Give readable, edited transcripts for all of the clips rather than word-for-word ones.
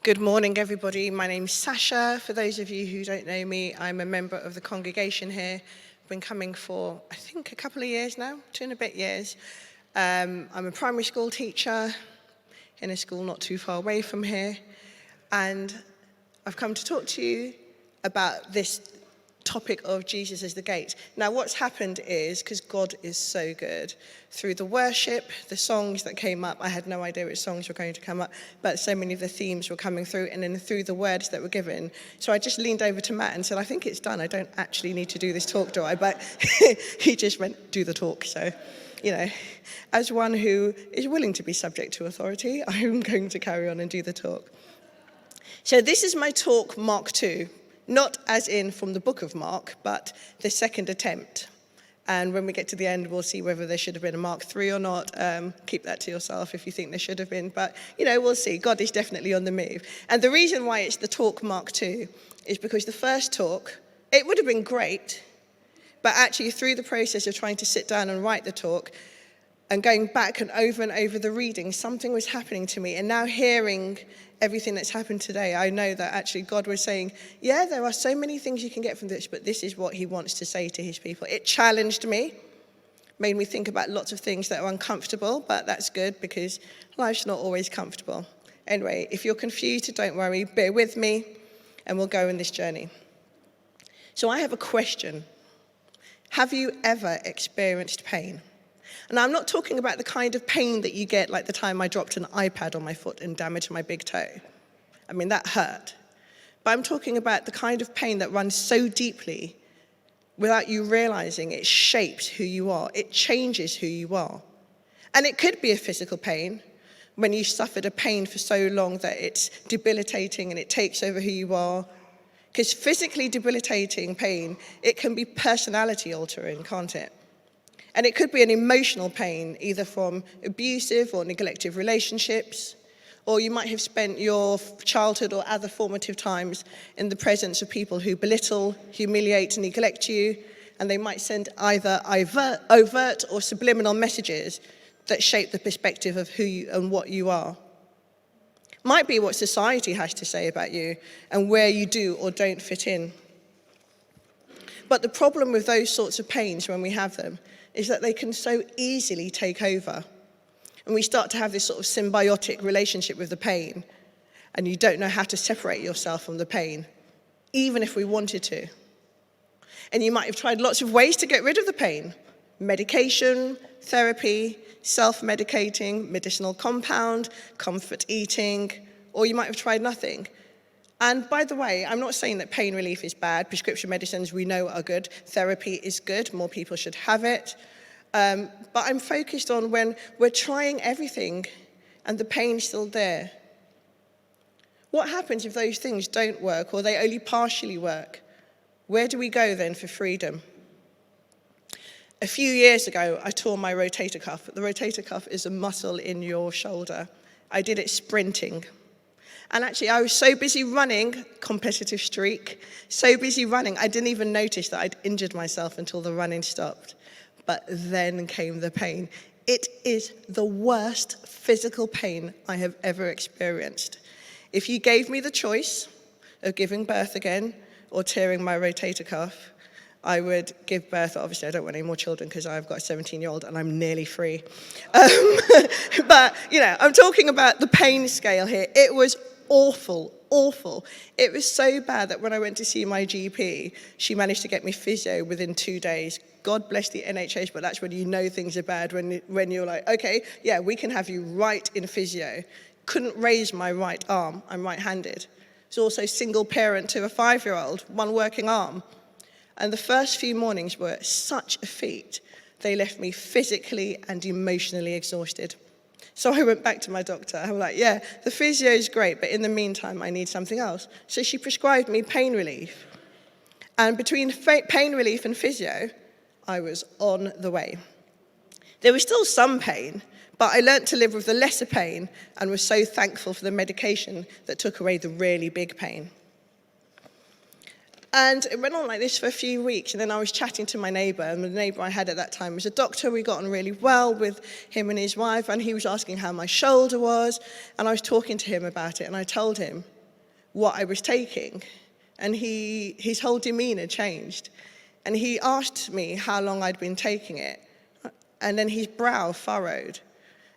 Good morning, everybody. My name's Sasha. For those of you who don't know me, I'm a member of the congregation here. I've been coming for, I think, a couple of years now, 2 and a bit years. I'm a primary school teacher in a school not too far away from here. And I've come to talk to you about this topic of Jesus as the gate. Now, what's happened is, because God is so good, through the worship, the songs that came up, I had no idea which songs were going to come up, but so many of the themes were coming through, and then through the words that were given. So I just leaned over to Matt and said, I think it's done. I don't actually need to do this talk, do I? But he just went, do the talk. So, as one who is willing to be subject to authority, I'm going to carry on and do the talk. So this is my talk, Mark 2. Not as in from the book of Mark, but the second attempt. And when we get to the end, we'll see whether there should have been a Mark 3 or not. Keep that to yourself if you think there should have been. But, we'll see. God is definitely on the move. And the reason why it's the talk Mark 2 is because the first talk, it would have been great, but actually through the process of trying to sit down and write the talk and going back and over the reading, something was happening to me. And now hearing everything that's happened today, I know that actually God was saying, yeah, there are so many things you can get from this, but this is what he wants to say to his people. It challenged me, made me think about lots of things that are uncomfortable, but that's good because life's not always comfortable. Anyway, if you're confused, don't worry, bear with me, and we'll go on this journey. So I have a question. Have you ever experienced pain? And I'm not talking about the kind of pain that you get like the time I dropped an iPad on my foot and damaged my big toe. I mean, that hurt. But I'm talking about the kind of pain that runs so deeply without you realizing it shapes who you are. It changes who you are. And it could be a physical pain when you suffered a pain for so long that it's debilitating and it takes over who you are. Because physically debilitating pain, it can be personality altering, can't it? And it could be an emotional pain, either from abusive or neglective relationships, or you might have spent your childhood or other formative times in the presence of people who belittle, humiliate, and neglect you, and they might send either overt or subliminal messages that shape the perspective of who you and what you are. Might be what society has to say about you and where you do or don't fit in. But the problem with those sorts of pains when we have them is that they can so easily take over. And we start to have this sort of symbiotic relationship with the pain, and you don't know how to separate yourself from the pain, even if we wanted to. And you might have tried lots of ways to get rid of the pain. Medication, therapy, self-medicating, medicinal compound, comfort eating, or you might have tried nothing. And by the way, I'm not saying that pain relief is bad. Prescription medicines we know are good. Therapy is good. More people should have it. But I'm focused on when we're trying everything and the pain's still there. What happens if those things don't work or they only partially work? Where do we go then for freedom? A few years ago, I tore my rotator cuff. The rotator cuff is a muscle in your shoulder. I did it sprinting. And actually, I was so busy running, competitive streak, so busy running, I didn't even notice that I'd injured myself until the running stopped. But then came the pain. It is the worst physical pain I have ever experienced. If you gave me the choice of giving birth again or tearing my rotator cuff, I would give birth. Obviously, I don't want any more children because I've got a 17-year-old and I'm nearly free. But, I'm talking about the pain scale here. It was awful. It was so bad that when I went to see my GP, she managed to get me physio within 2 days. God bless the NHS, but that's when you know things are bad, when you're like, okay, yeah, we can have you right in physio. Couldn't raise my right arm. I'm right-handed. Was also single parent to a 5-year-old, one working arm. And the first few mornings were such a feat. They left me physically and emotionally exhausted. So I went back to my doctor. I'm like, yeah, the physio is great, but in the meantime, I need something else. So she prescribed me pain relief. And between pain relief and physio, I was on the way. There was still some pain, but I learnt to live with the lesser pain and was so thankful for the medication that took away the really big pain. And it went on like this for a few weeks, and then I was chatting to my neighbour, and the neighbour I had at that time was a doctor. We got on really well with him and his wife, and he was asking how my shoulder was, and I was talking to him about it, and I told him, what I was taking. And his whole demeanor changed. And he asked me how long I'd been taking it. And then his brow furrowed.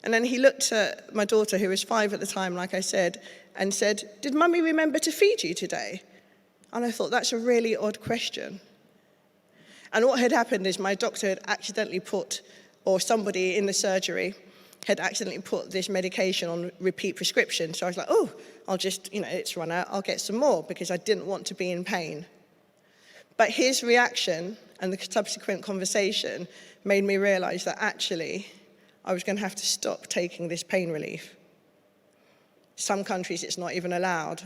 And then he looked at my daughter, who was 5 at the time, like I said, and said, "Did Mummy remember to feed you today?" And I thought, that's a really odd question. And what had happened is my doctor had accidentally put, or somebody in the surgery had accidentally put this medication on repeat prescription. So I was like, oh, I'll just, it's run out, I'll get some more, because I didn't want to be in pain. But his reaction and the subsequent conversation made me realize that actually I was going to have to stop taking this pain relief. Some countries it's not even allowed.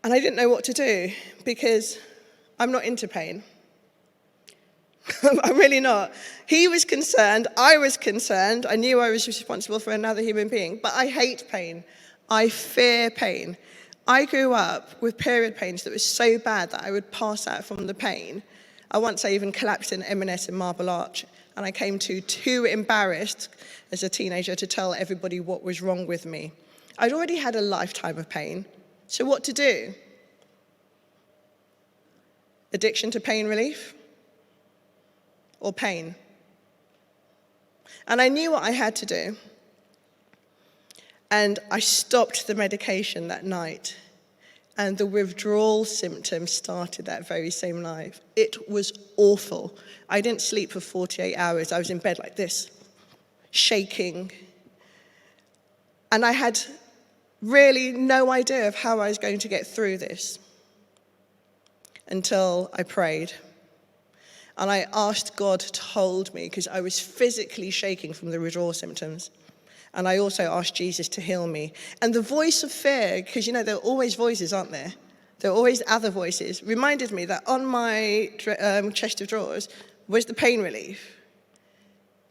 And I didn't know what to do, because I'm not into pain. I'm really not. He was concerned, I was concerned, I knew I was responsible for another human being, but I hate pain. I fear pain. I grew up with period pains that was so bad that I would pass out from the pain. I even collapsed in M&S in Marble Arch, and I came to too embarrassed as a teenager to tell everybody what was wrong with me. I'd already had a lifetime of pain, so what to do? Addiction to pain relief? Or pain? And I knew what I had to do. And I stopped the medication that night. And the withdrawal symptoms started that very same night. It was awful. I didn't sleep for 48 hours. I was in bed like this, shaking. And I had really no idea of how I was going to get through this until I prayed. And I asked God to hold me, because I was physically shaking from the withdrawal symptoms. And I also asked Jesus to heal me. And the voice of fear, because there are always voices, aren't there? There are always other voices, reminded me that on my chest of drawers was the pain relief.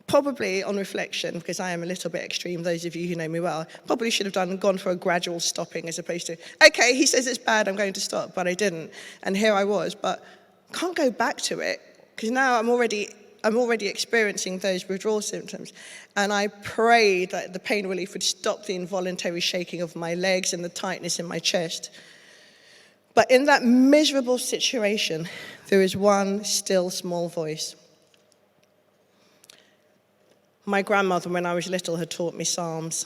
Probably on reflection, because I am a little bit extreme, those of you who know me well, probably should have gone for a gradual stopping as opposed to, okay, he says it's bad, I'm going to stop, but I didn't. And here I was, but can't go back to it, because now I'm already experiencing those withdrawal symptoms. And I prayed that the pain relief would stop the involuntary shaking of my legs and the tightness in my chest. But in that miserable situation, there is one still small voice. My grandmother, when I was little, had taught me Psalms.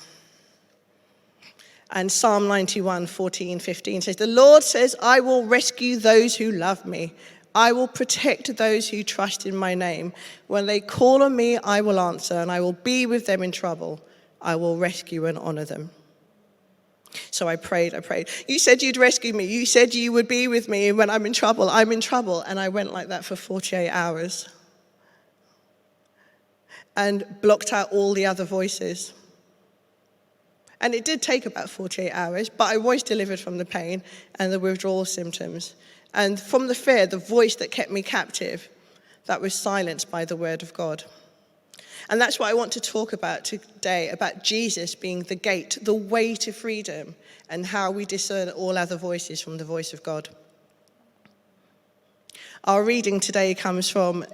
And Psalm 91, 14, 15 says, "The Lord says, I will rescue those who love me. I will protect those who trust in my name. When they call on me, I will answer, and I will be with them in trouble. I will rescue and honor them." So I prayed. You said you'd rescue me. You said you would be with me when I'm in trouble. I'm in trouble. And I went like that for 48 hours. And blocked out all the other voices. And it did take about 48 hours, but I was delivered from the pain and the withdrawal symptoms. And from the fear, the voice that kept me captive, that was silenced by the word of God. And that's what I want to talk about today, about Jesus being the gate, the way to freedom, and how we discern all other voices from the voice of God. Our reading today comes from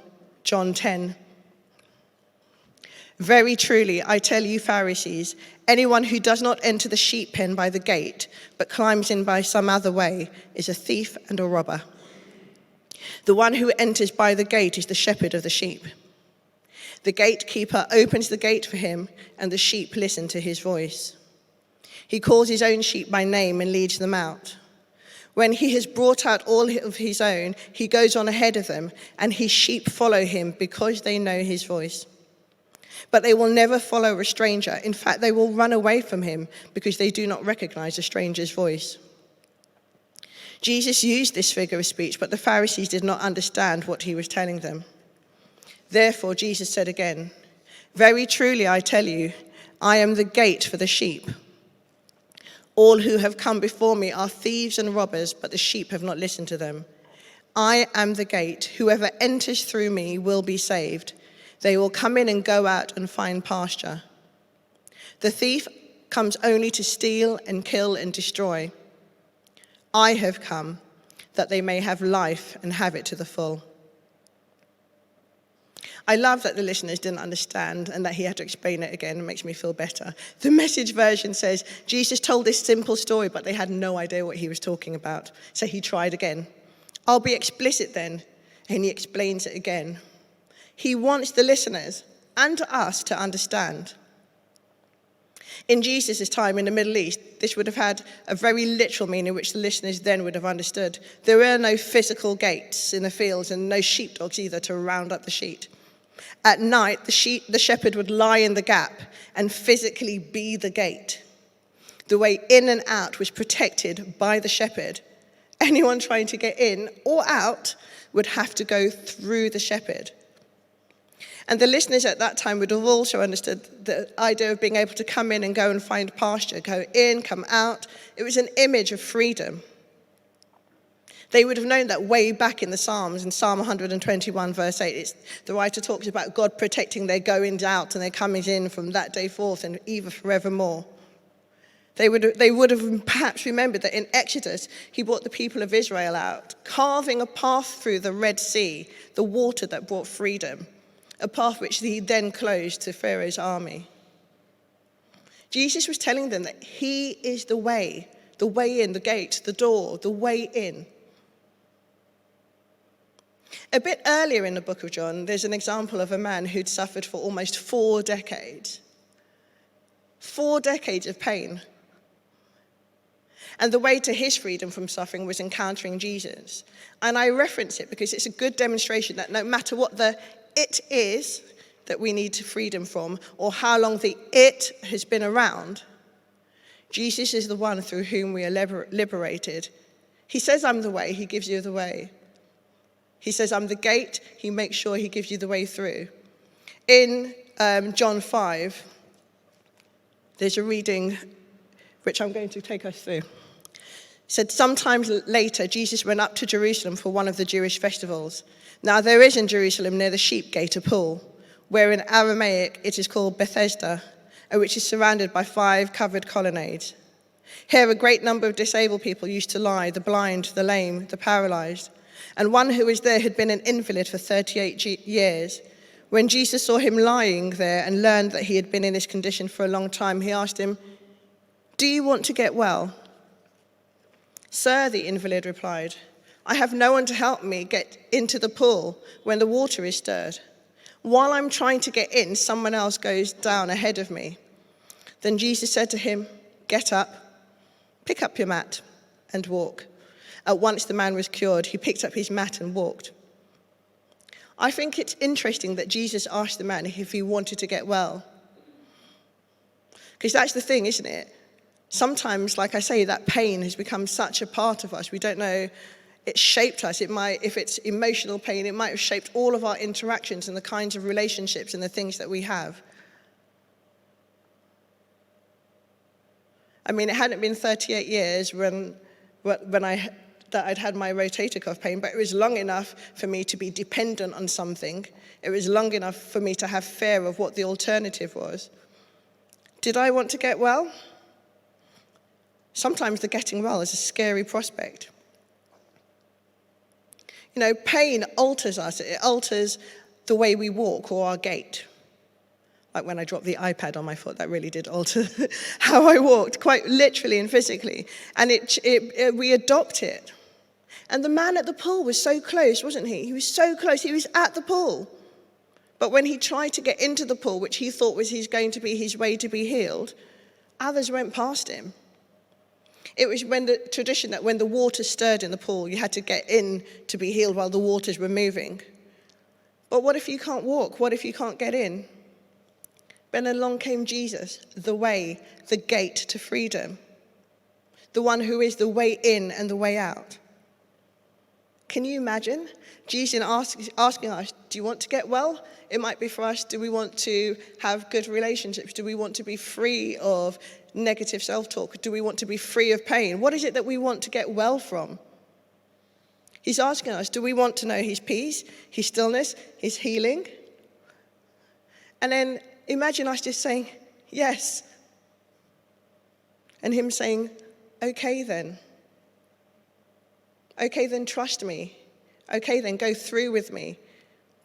John 10. "Very truly, I tell you, Pharisees, anyone who does not enter the sheep pen by the gate, but climbs in by some other way, is a thief and a robber. The one who enters by the gate is the shepherd of the sheep. The gatekeeper opens the gate for him, and the sheep listen to his voice. He calls his own sheep by name and leads them out. When he has brought out all of his own, he goes on ahead of them, and his sheep follow him because they know his voice. But they will never follow a stranger. In fact, they will run away from him because they do not recognize a stranger's voice." Jesus used this figure of speech, but the Pharisees did not understand what he was telling them. Therefore, Jesus said again, "Very truly, I tell you, I am the gate for the sheep. All who have come before me are thieves and robbers, but the sheep have not listened to them. I am the gate. Whoever enters through me will be saved. They will come in and go out and find pasture. The thief comes only to steal and kill and destroy. I have come that they may have life and have it to the full." I love that the listeners didn't understand and that he had to explain it again. It makes me feel better. The Message version says, Jesus told this simple story, but they had no idea what he was talking about. So he tried again. I'll be explicit then. And he explains it again. He wants the listeners and us to understand. In Jesus' time in the Middle East, this would have had a very literal meaning, which the listeners then would have understood. There were no physical gates in the fields and no sheepdogs either to round up the sheep. At night, the shepherd would lie in the gap and physically be the gate. The way in and out was protected by the shepherd. Anyone trying to get in or out would have to go through the shepherd. And the listeners at that time would have also understood the idea of being able to come in and go and find pasture, go in, come out. It was an image of freedom. They would have known that way back in the Psalms, in Psalm 121, verse 8. The writer talks about God protecting their goings out and their comings in from that day forth and even forevermore. They would have perhaps remembered that in Exodus, he brought the people of Israel out, carving a path through the Red Sea, the water that brought freedom, a path which he then closed to Pharaoh's army. Jesus was telling them that he is the way in, the gate, the door, the way in. A bit earlier in the book of John, there's an example of a man who'd suffered for almost 4 decades. 4 decades of pain. And the way to his freedom from suffering was encountering Jesus. And I reference it because it's a good demonstration that no matter what the it is that we need freedom from, or how long the it has been around, Jesus is the one through whom we are liberated. He says, I'm the way, he gives you the way. He says, I'm the gate, he makes sure he gives you the way through. In John 5, there's a reading which I'm going to take us through. It said, sometime later, Jesus went up to Jerusalem for one of the Jewish festivals. Now there is in Jerusalem near the sheep gate a pool, where in Aramaic it is called Bethesda, and which is surrounded by 5 covered colonnades. Here a great number of disabled people used to lie, the blind, the lame, the paralyzed. And one who was there had been an invalid for 38 years. When Jesus saw him lying there and learned that he had been in this condition for a long time, he asked him, do you want to get well? Sir, the invalid replied, I have no one to help me get into the pool when the water is stirred. While I'm trying to get in, someone else goes down ahead of me. Then Jesus said to him, get up, pick up your mat, and walk. At once the man was cured. He picked up his mat and walked. I think it's interesting that Jesus asked the man if he wanted to get well. Because that's the thing, isn't it? Sometimes, like I say, that pain has become such a part of us. We don't know, it's shaped us. It might, if it's emotional pain, it might have shaped all of our interactions and the kinds of relationships and the things that we have. I mean, it hadn't been 38 years when I'd had my rotator cuff pain, but it was long enough for me to be dependent on something. It was long enough for me to have fear of what the alternative was. Did I want to get well? Sometimes the getting well is a scary prospect. You know, pain alters us. It alters the way we walk or our gait. Like when I dropped the iPad on my foot, that really did alter how I walked, quite literally and physically. And we adopt it. And the man at the pool was so close, wasn't he? He was so close. He was at the pool. But when he tried to get into the pool, which he thought was going to be his way to be healed, others went past him. It was when the tradition that when the water stirred in the pool, you had to get in to be healed while the waters were moving. But what if you can't walk? What if you can't get in? Then along came Jesus, the way, the gate to freedom, the one who is the way in and the way out. Can you imagine Jesus asking us, do you want to get well? It might be for us, do we want to have good relationships? Do we want to be free of negative self-talk? Do we want to be free of pain? What is it that we want to get well from? He's asking us, do we want to know his peace, his stillness, his healing? And then imagine us just saying, yes. And him saying, okay then. Okay then, trust me. Okay then, go through with me.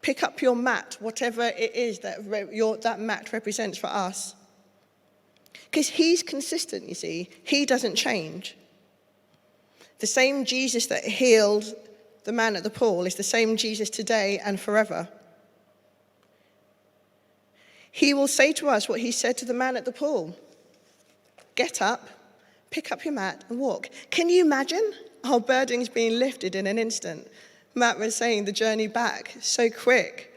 Pick up your mat, whatever it is that mat represents for us. Because he's consistent, you see. He doesn't change. The same Jesus that healed the man at the pool is the same Jesus today and forever. He will say to us what he said to the man at the pool. Get up, pick up your mat and walk. Can you imagine our burdens being lifted in an instant? Matt was saying the journey back, so quick.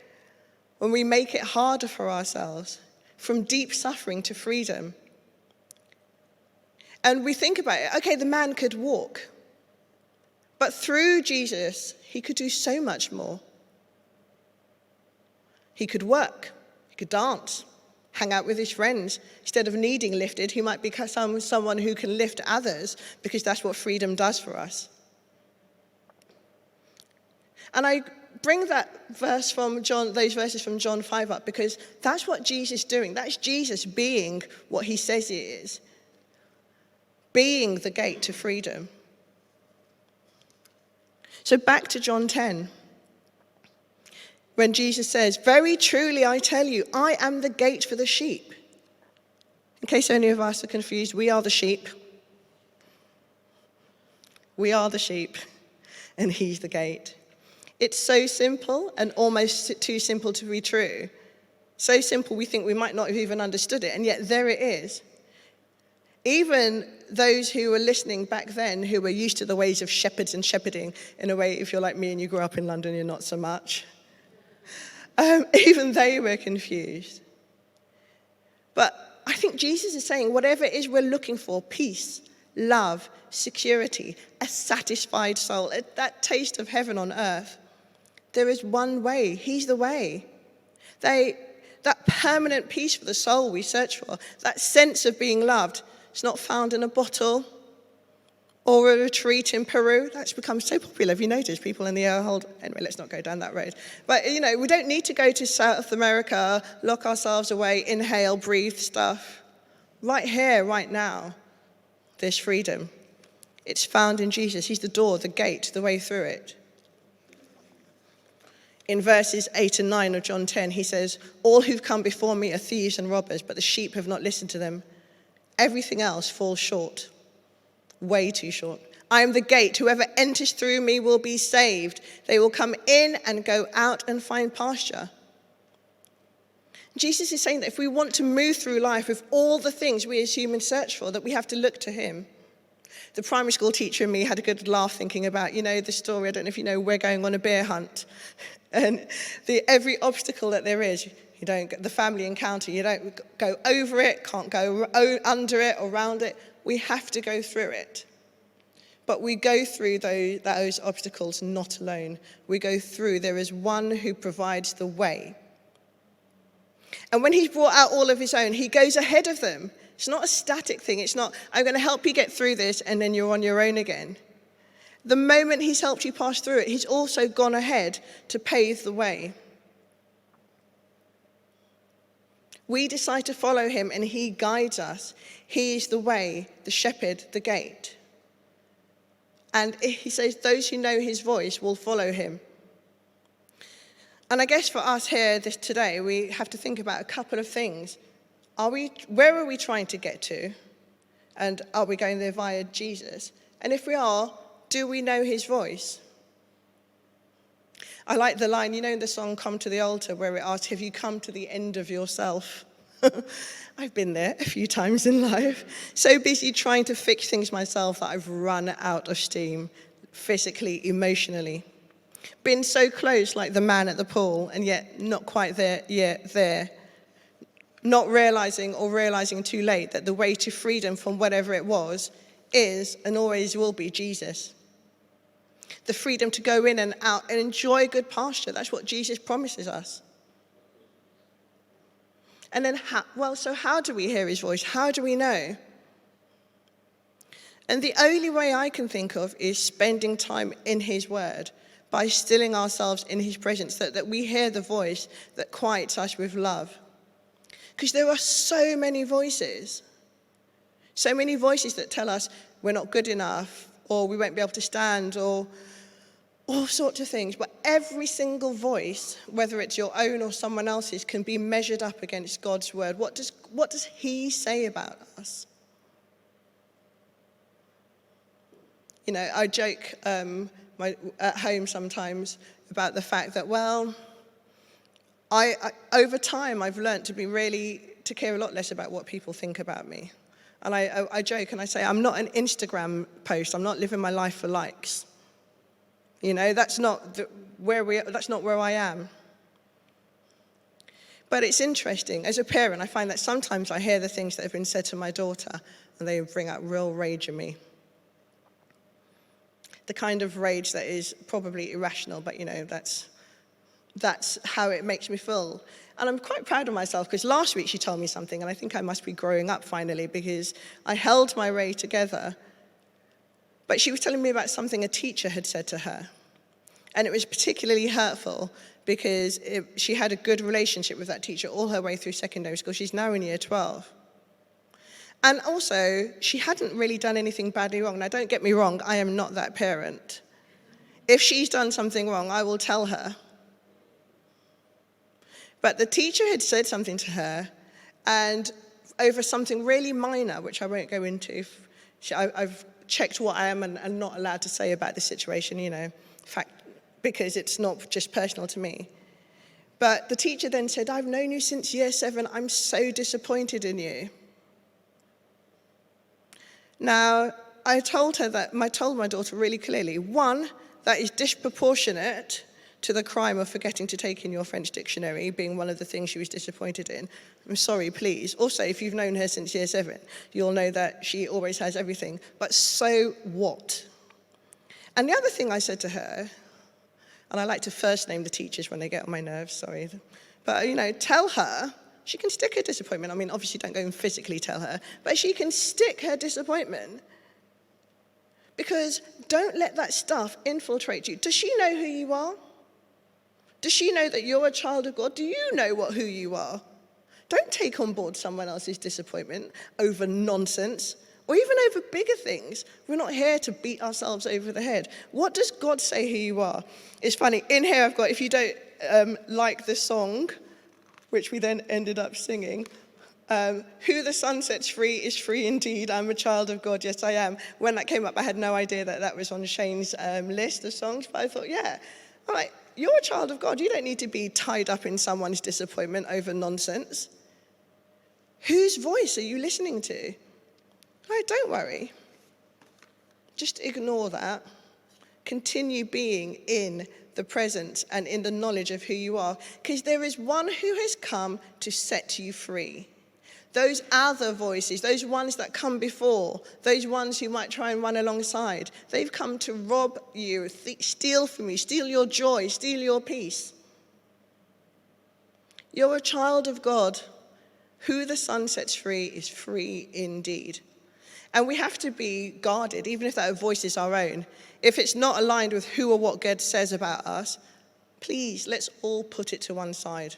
When we make it harder for ourselves, from deep suffering to freedom. And we think about it, okay, the man could walk. But through Jesus, he could do so much more. He could work, he could dance, hang out with his friends. Instead of needing lifted, he might become someone who can lift others, because that's what freedom does for us. And I bring that verse from John, those verses from John 5 up, because that's what Jesus is doing. That's Jesus being what he says he is. Being the gate to freedom. So back to John 10. When Jesus says, very truly I tell you, I am the gate for the sheep. In case any of us are confused, we are the sheep. We are the sheep, and he's the gate. It's so simple and almost too simple to be true. So simple we think we might not have even understood it, and yet there it is. Even those who were listening back then, who were used to the ways of shepherds and shepherding, in a way, if you're like me and you grew up in London, you're not so much. Even they were confused. But I think Jesus is saying whatever it is we're looking for, peace, love, security, a satisfied soul, that taste of heaven on earth, there is one way. He's the way. That permanent peace for the soul we search for, that sense of being loved, it's not found in a bottle or a retreat in Peru. That's become so popular. Have you noticed people in the air hold? Anyway, let's not go down that road. But, we don't need to go to South America, lock ourselves away, inhale, breathe stuff. Right here, right now, there's freedom. It's found in Jesus. He's the door, the gate, the way through it. In verses 8 and 9 of John 10, he says, all who've come before me are thieves and robbers, but the sheep have not listened to them. Everything else falls short, way too short. I am the gate. Whoever enters through me will be saved. They will come in and go out and find pasture. Jesus is saying that if we want to move through life with all the things we as humans search for, that we have to look to him. The primary school teacher in me had a good laugh thinking about, the story, I don't know if you know, we're going on a bear hunt. And every obstacle that there is, the family encounter, you don't go over it, can't go under it or around it. We have to go through it. But we go through those obstacles not alone. We go through, there is one who provides the way. And when he's brought out all of his own, he goes ahead of them. It's not a static thing. It's not, I'm going to help you get through this and then you're on your own again. The moment he's helped you pass through it, he's also gone ahead to pave the way. We decide to follow him and he guides us. He is the way, the shepherd, the gate. And he says those who know his voice will follow him. And I guess for us here today, we have to think about a couple of things. Where are we trying to get to? And are we going there via Jesus? And if we are, do we know his voice? I like the line, in the song Come to the Altar, where it asks, have you come to the end of yourself? I've been there a few times in life. So busy trying to fix things myself that I've run out of steam, physically, emotionally. Been so close like the man at the pool, and yet not quite there yet there. Not realizing too late that the way to freedom from whatever it was is and always will be Jesus. The freedom to go in and out and enjoy good pasture. That's what Jesus promises us. And then, how do we hear his voice? How do we know? And the only way I can think of is spending time in his word, by stilling ourselves in his presence, that we hear the voice that quiets us with love. Because there are so many voices that tell us we're not good enough, or we won't be able to stand, or all sorts of things. But every single voice, whether it's your own or someone else's, can be measured up against God's word. What does he say about us? You know, I joke at home sometimes about the fact that, well, I over time I've learned to care a lot less about what people think about me. And I joke and I say, I'm not an Instagram post. I'm not living my life for likes. You know, that's not where I am. But it's interesting. As a parent, I find that sometimes I hear the things that have been said to my daughter, and they bring out real rage in me. The kind of rage that is probably irrational, but, you know, that's how it makes me feel. And I'm quite proud of myself, because last week she told me something, and I think I must be growing up finally, because I held my rage together. But she was telling me about something a teacher had said to her. And it was particularly hurtful because she had a good relationship with that teacher all her way through secondary school. She's now in year 12. And also, she hadn't really done anything badly wrong. Now, don't get me wrong, I am not that parent. If she's done something wrong, I will tell her. But the teacher had said something to her, and over something really minor, which I won't go into, I've checked what I am and not allowed to say about the situation, you know, in fact, because it's not just personal to me. But the teacher then said, I've known you since year 7. I'm so disappointed in you. Now, I told my daughter really clearly, 1, that is disproportionate to the crime of forgetting to take in your French dictionary, being one of the things she was disappointed in. I'm sorry, please. Also, if you've known her since year 7, you'll know that she always has everything. But so what? And the other thing I said to her, and I like to first name the teachers when they get on my nerves, sorry. But, you know, tell her, she can stick her disappointment. I mean, obviously don't go and physically tell her, but she can stick her disappointment. Because don't let that stuff infiltrate you. Does she know who you are? Does she know that you're a child of God? Do you know who you are? Don't take on board someone else's disappointment over nonsense or even over bigger things. We're not here to beat ourselves over the head. What does God say who you are? It's funny. In here I've got, if you don't like the song, which we then ended up singing, who the Son sets free is free indeed. I'm a child of God. Yes, I am. When that came up, I had no idea that was on Shane's list of songs. But I thought, yeah, all right. You're a child of God. You don't need to be tied up in someone's disappointment over nonsense. Whose voice are you listening to? Right, don't worry. Just ignore that. Continue being in the presence and in the knowledge of who you are, because there is one who has come to set you free. Those other voices, those ones that come before, those ones who might try and run alongside, they've come to rob you, steal from you, steal your joy, steal your peace. You're a child of God. Who the Son sets free is free indeed. And we have to be guarded, even if that voice is our own. If it's not aligned with who or what God says about us, please, let's all put it to one side.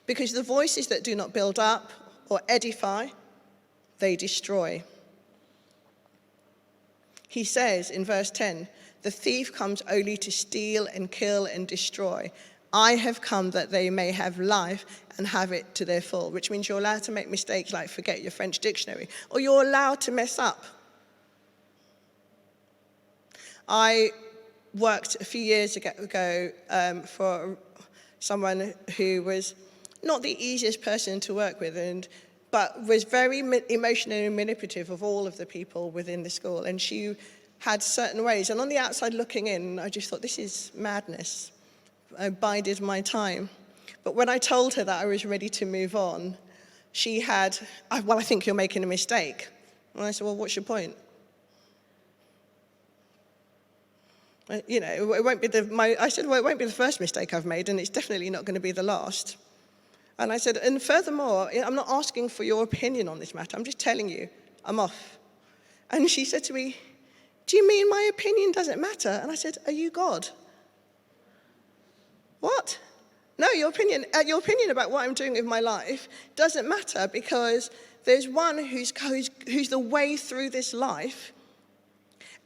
Because the voices that do not build up or edify, they destroy. He says in verse 10, the thief comes only to steal and kill and destroy. I have come that they may have life and have it to their full, which means you're allowed to make mistakes like forget your French dictionary, or you're allowed to mess up. I worked a few years ago for someone who was not the easiest person to work with, but was very emotionally manipulative of all of the people within the school. And she had certain ways. And on the outside looking in, I just thought, this is madness. I bided my time. But when I told her that I was ready to move on, she had, well, I think you're making a mistake. And I said, well, what's your point? You know, it won't be I said, well, it won't be the first mistake I've made, and it's definitely not going to be the last. And I said, and furthermore, I'm not asking for your opinion on this matter. I'm just telling you, I'm off. And she said to me, do you mean my opinion doesn't matter? And I said, are you God? What? No, your opinion about what I'm doing with my life doesn't matter, because there's one who's the way through this life,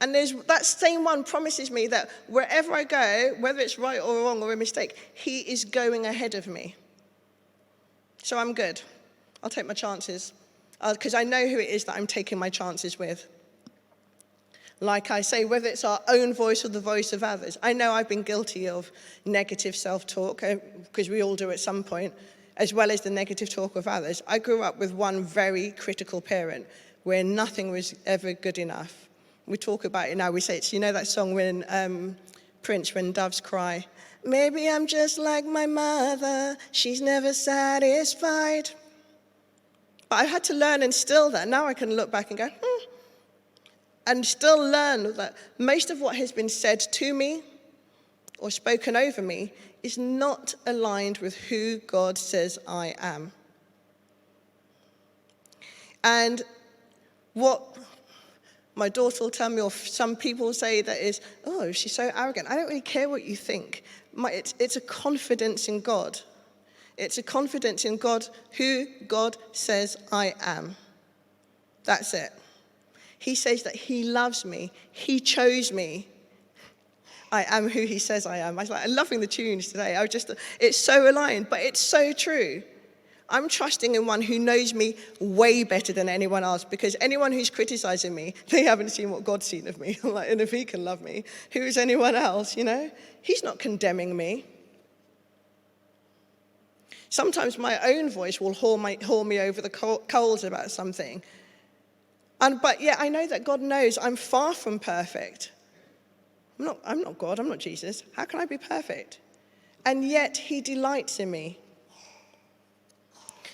And that same one promises me that wherever I go, whether it's right or wrong or a mistake, he is going ahead of me. So I'm good. I'll take my chances, because I know who it is that I'm taking my chances with. Like I say, whether it's our own voice or the voice of others. I know I've been guilty of negative self-talk, because we all do at some point, as well as the negative talk of others. I grew up with one very critical parent where nothing was ever good enough. We talk about it now. We say it's, you know that song when Prince, When Doves Cry? Maybe I'm just like my mother, she's never satisfied. But I had to learn and instill that. Now I can look back and go, and still learn that most of what has been said to me or spoken over me is not aligned with who God says I am. And what my daughter will tell me, or some people say that is, oh, she's so arrogant. I don't really care what you think. It's a confidence in God. It's a confidence in God, who God says I am. That's it. He says that he loves me. He chose me. I am who he says I am. I'm loving the tunes today. It's so aligned, but it's so true. I'm trusting in one who knows me way better than anyone else, because anyone who's criticizing me, they haven't seen what God's seen of me. And if he can love me, who is anyone else, you know? He's not condemning me. Sometimes my own voice will haul me over the coals about something. But yet I know that God knows I'm far from perfect. I'm not God, I'm not Jesus. How can I be perfect? And yet he delights in me.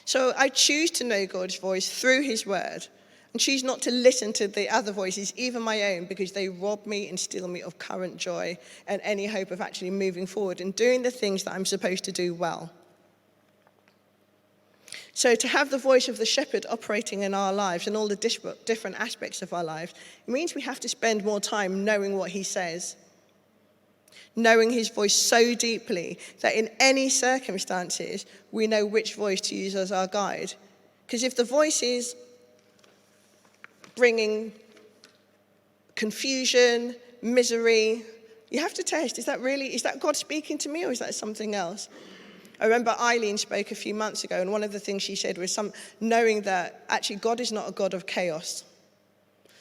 So I choose to know God's voice through his word, and choose not to listen to the other voices, even my own, because they rob me and steal me of current joy and any hope of actually moving forward and doing the things that I'm supposed to do well. So to have the voice of the shepherd operating in our lives and all the different aspects of our lives, it means we have to spend more time knowing what he says, knowing his voice so deeply that in any circumstances, we know which voice to use as our guide. Because if the voice is bringing confusion, misery, you have to test, is that God speaking to me, or is that something else? I remember Eileen spoke a few months ago, and one of the things she said was knowing that actually God is not a God of chaos.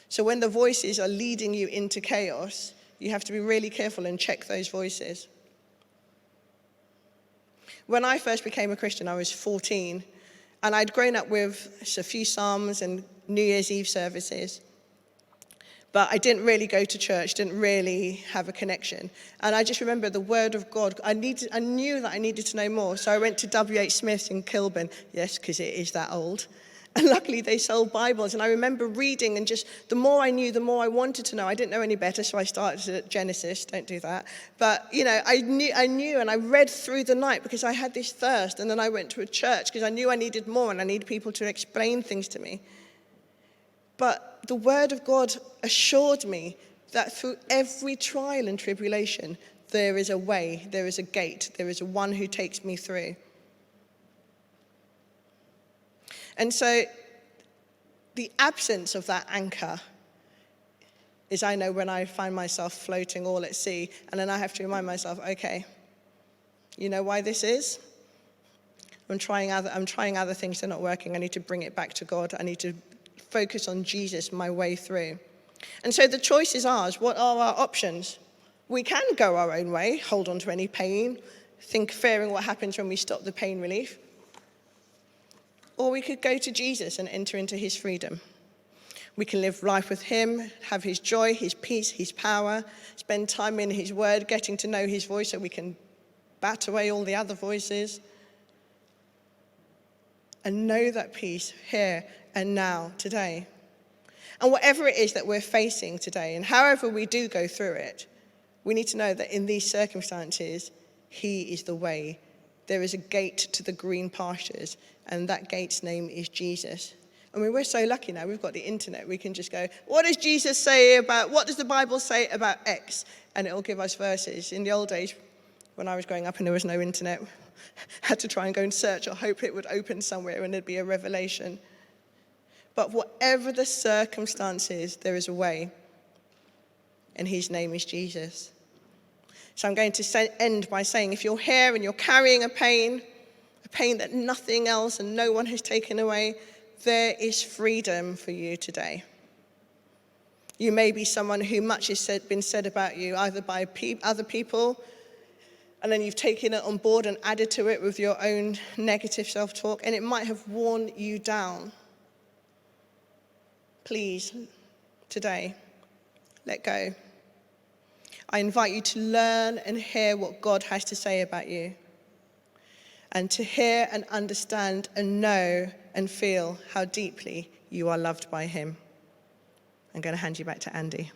So when the voices are leading you into chaos, you have to be really careful and check those voices. When I first became a Christian, I was 14, and I'd grown up with a few psalms and New Year's Eve services. But I didn't really go to church, didn't really have a connection. And I just remember the word of God. I knew that I needed to know more. So I went to W.H. Smith's in Kilburn. Yes, because it is that old. And luckily they sold Bibles. And I remember reading, and just the more I knew, the more I wanted to know. I didn't know any better, so I started at Genesis. Don't do that. But, I knew, and I read through the night because I had this thirst. And then I went to a church because I knew I needed more, and I needed people to explain things to me. But the word of God assured me that through every trial and tribulation, there is a way, there is a gate, there is one who takes me through. And so the absence of that anchor is, I know, when I find myself floating all at sea, and then I have to remind myself, okay, you know why this is? I'm trying other things, they're not working. I need to bring it back to God. I need to focus on Jesus my way through. And so the choice is ours. What are our options? We can go our own way, hold on to any pain, fearing what happens when we stop the pain relief. Or we could go to Jesus and enter into his freedom. We can live life with him, have his joy, his peace, his power, spend time in his word, getting to know his voice so we can bat away all the other voices. And know that peace here and now, today. And whatever it is that we're facing today, and however we do go through it, we need to know that in these circumstances, he is the way. There is a gate to the green pastures, and that gate's name is Jesus. I mean, we're so lucky now. We've got the internet. We can just go, what does the Bible say about X? And it'll give us verses. In the old days, when I was growing up and there was no internet, had to try and go and search or hope it would open somewhere and there'd be a revelation. But whatever the circumstances, there is a way. and his name is Jesus. So I'm going to end by saying, if you're here and you're carrying a pain that nothing else and no one has taken away, there is freedom for you today. You may be someone who much has been said about you, either by other people, and then you've taken it on board and added to it with your own negative self-talk, and it might have worn you down. Please, today, let go. I invite you to learn and hear what God has to say about you, and to hear and understand and know and feel how deeply you are loved by him. I'm going to hand you back to Andy.